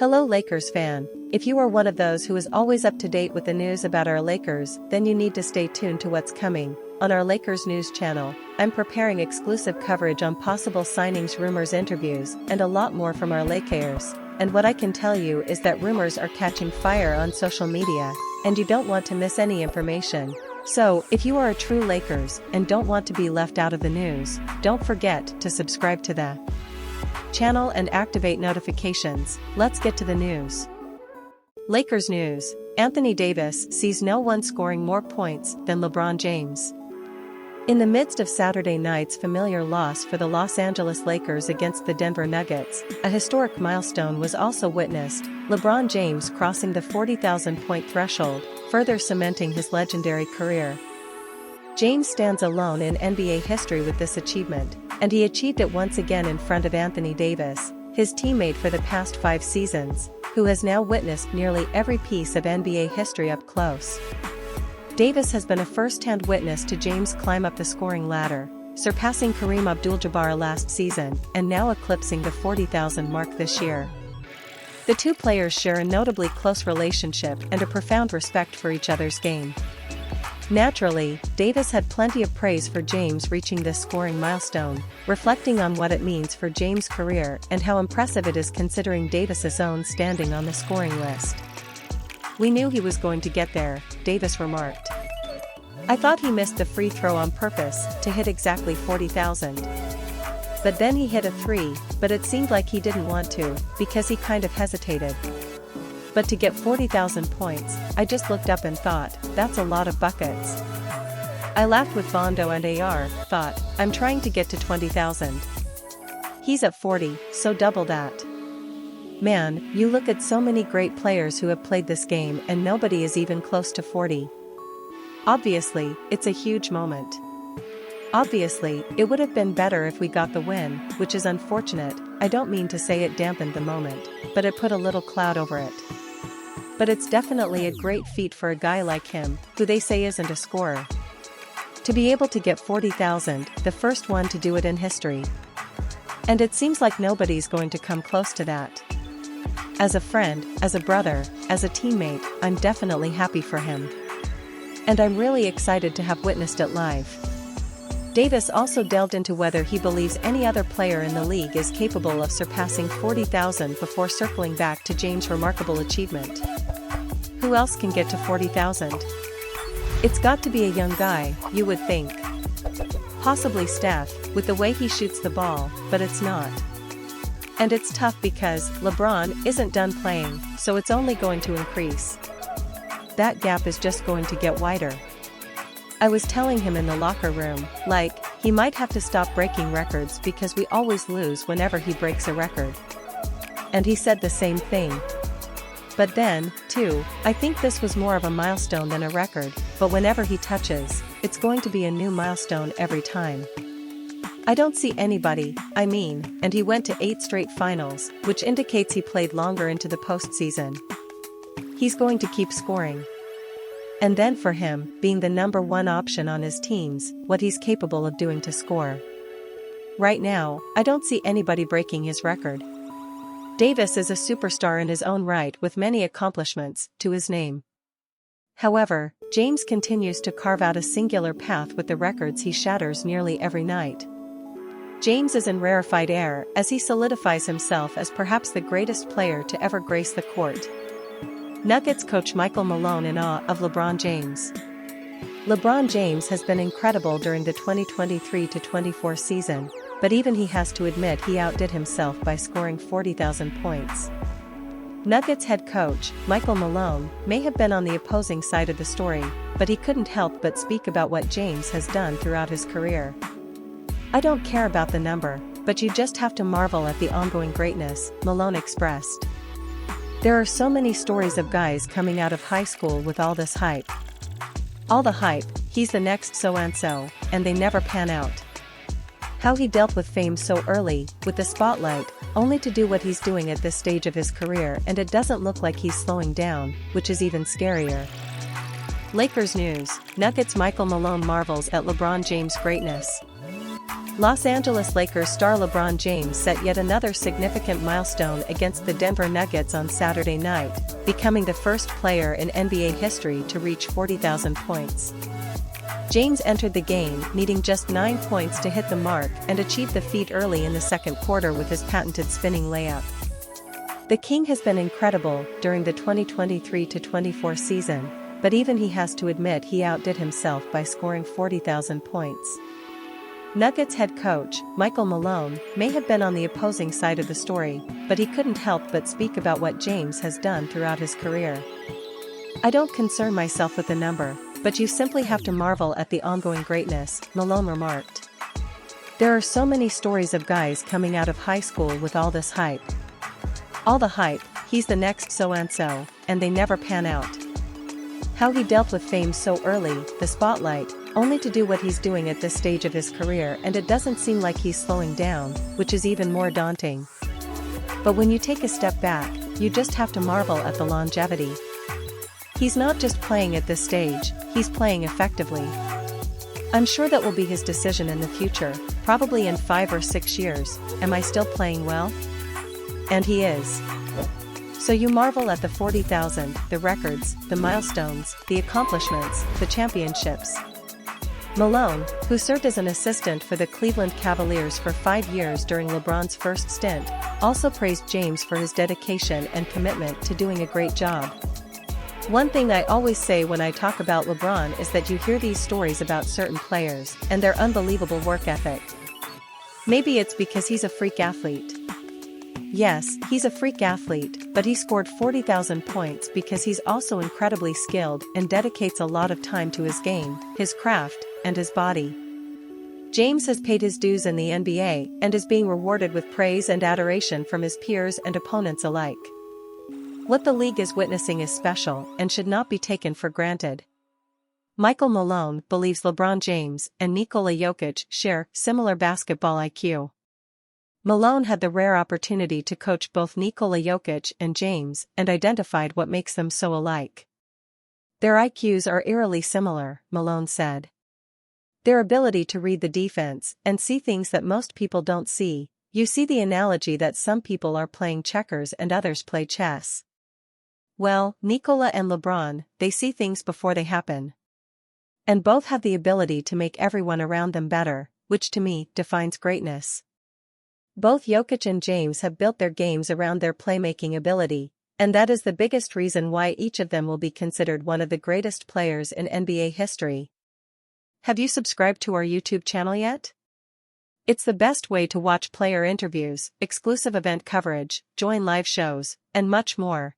Hello Lakers fan. If you are one of those who is always up to date with the news about our Lakers, then you need to stay tuned to what's coming. On our Lakers news channel, I'm preparing exclusive coverage on possible signings, rumors, interviews, and a lot more from our Lakers. And what I can tell you is that rumors are catching fire on social media, and you don't want to miss any information. So, if you are a true Lakers and don't want to be left out of the news, don't forget to subscribe to the channel and activate notifications. Let's get to the news. Lakers news. Anthony Davis sees no one scoring more points than LeBron James. In the midst of Saturday night's familiar loss for the Los Angeles Lakers against the Denver Nuggets, a historic milestone was also witnessed, LeBron James crossing the 40,000-point threshold, further cementing his legendary career. James stands alone in NBA history with this achievement, and he achieved it once again in front of Anthony Davis, his teammate for the past 5 seasons, who has now witnessed nearly every piece of NBA history up close. Davis has been a first-hand witness to James climb up the scoring ladder, surpassing Kareem Abdul-Jabbar last season and now eclipsing the 40,000 mark this year. The two players share a notably close relationship and a profound respect for each other's game. Naturally, Davis had plenty of praise for James reaching this scoring milestone, reflecting on what it means for James' career and how impressive it is considering Davis's own standing on the scoring list. "We knew he was going to get there," Davis remarked. "I thought he missed the free throw on purpose to hit exactly 40,000. But then he hit a 3, but it seemed like he didn't want to, because he kind of hesitated. But to get 40,000 points, I just looked up and thought, that's a lot of buckets. I laughed with Vondo and AR, thought, I'm trying to get to 20,000. He's at 40, so double that. Man, you look at so many great players who have played this game and nobody is even close to 40. Obviously, it's a huge moment. Obviously, it would have been better if we got the win, which is unfortunate. I don't mean to say it dampened the moment, but it put a little cloud over it. But it's definitely a great feat for a guy like him, who they say isn't a scorer. To be able to get 40,000, the first one to do it in history. And it seems like nobody's going to come close to that. As a friend, as a brother, as a teammate, I'm definitely happy for him. And I'm really excited to have witnessed it live." Davis also delved into whether he believes any other player in the league is capable of surpassing 40,000 before circling back to James' remarkable achievement. Who else can get to 40,000? It's got to be a young guy, you would think. Possibly Steph, with the way he shoots the ball, but it's not. And it's tough because LeBron isn't done playing, so it's only going to increase. That gap is just going to get wider. I was telling him in the locker room, he might have to stop breaking records because we always lose whenever he breaks a record. And he said the same thing. But then, too, I think this was more of a milestone than a record, but whenever he touches, it's going to be a new milestone every time. I don't see anybody, and he went to 8 straight finals, which indicates he played longer into the postseason. He's going to keep scoring. And then for him, being the number 1 option on his teams, what he's capable of doing to score. Right now, I don't see anybody breaking his record. Davis is a superstar in his own right with many accomplishments to his name. However, James continues to carve out a singular path with the records he shatters nearly every night. James is in rarefied air as he solidifies himself as perhaps the greatest player to ever grace the court. Nuggets coach Malone in awe of LeBron James. LeBron James has been incredible during the 2023-24 season, but even he has to admit he outdid himself by scoring 40,000 points. Nuggets head coach, Malone, may have been on the opposing side of the story, but he couldn't help but speak about what James has done throughout his career. "I don't care about the number, but you just have to marvel at the ongoing greatness," Malone expressed. "There are so many stories of guys coming out of high school with all this hype. All the hype, he's the next so-and-so, and they never pan out. How he dealt with fame so early, with the spotlight, only to do what he's doing at this stage of his career, and it doesn't look like he's slowing down, which is even scarier." Lakers news. Nuggets Malone marvels at LeBron James' greatness. Los Angeles Lakers star LeBron James set yet another significant milestone against the Denver Nuggets on Saturday night, becoming the first player in NBA history to reach 40,000 points. James entered the game needing just 9 points to hit the mark and achieved the feat early in the second quarter with his patented spinning layup. The King has been incredible during the 2023-24 season, but even he has to admit he outdid himself by scoring 40,000 points. Nuggets head coach, Malone, may have been on the opposing side of the story, but he couldn't help but speak about what James has done throughout his career. "I don't concern myself with the number, but you simply have to marvel at the ongoing greatness," Malone remarked. "There are so many stories of guys coming out of high school with all this hype. All the hype, he's the next so-and-so, and they never pan out. How he dealt with fame so early, the spotlight, only to do what he's doing at this stage of his career, and it doesn't seem like he's slowing down, which is even more daunting. But when you take a step back, you just have to marvel at the longevity. He's not just playing at this stage, he's playing effectively. I'm sure that will be his decision in the future, probably in 5 or 6 years, am I still playing well? And he is. So you marvel at the 40,000, the records, the milestones, the accomplishments, the championships." Malone, who served as an assistant for the Cleveland Cavaliers for 5 years during LeBron's first stint, also praised James for his dedication and commitment to doing a great job. "One thing I always say when I talk about LeBron is that you hear these stories about certain players and their unbelievable work ethic. Maybe it's because he's a freak athlete. Yes, he's a freak athlete, but he scored 40,000 points because he's also incredibly skilled and dedicates a lot of time to his game, his craft, and his body." James has paid his dues in the NBA and is being rewarded with praise and adoration from his peers and opponents alike. What the league is witnessing is special and should not be taken for granted. Malone believes LeBron James and Nikola Jokic share similar basketball IQ. Malone had the rare opportunity to coach both Nikola Jokic and James and identified what makes them so alike. "Their IQs are eerily similar," Malone said. "Their ability to read the defense and see things that most people don't see. You see the analogy that some people are playing checkers and others play chess. Well, Nikola and LeBron, they see things before they happen. And both have the ability to make everyone around them better, which to me defines greatness. Both Jokic and James have built their games around their playmaking ability, and that is the biggest reason why each of them will be considered one of the greatest players in NBA history." Have you subscribed to our YouTube channel yet? It's the best way to watch player interviews, exclusive event coverage, join live shows, and much more.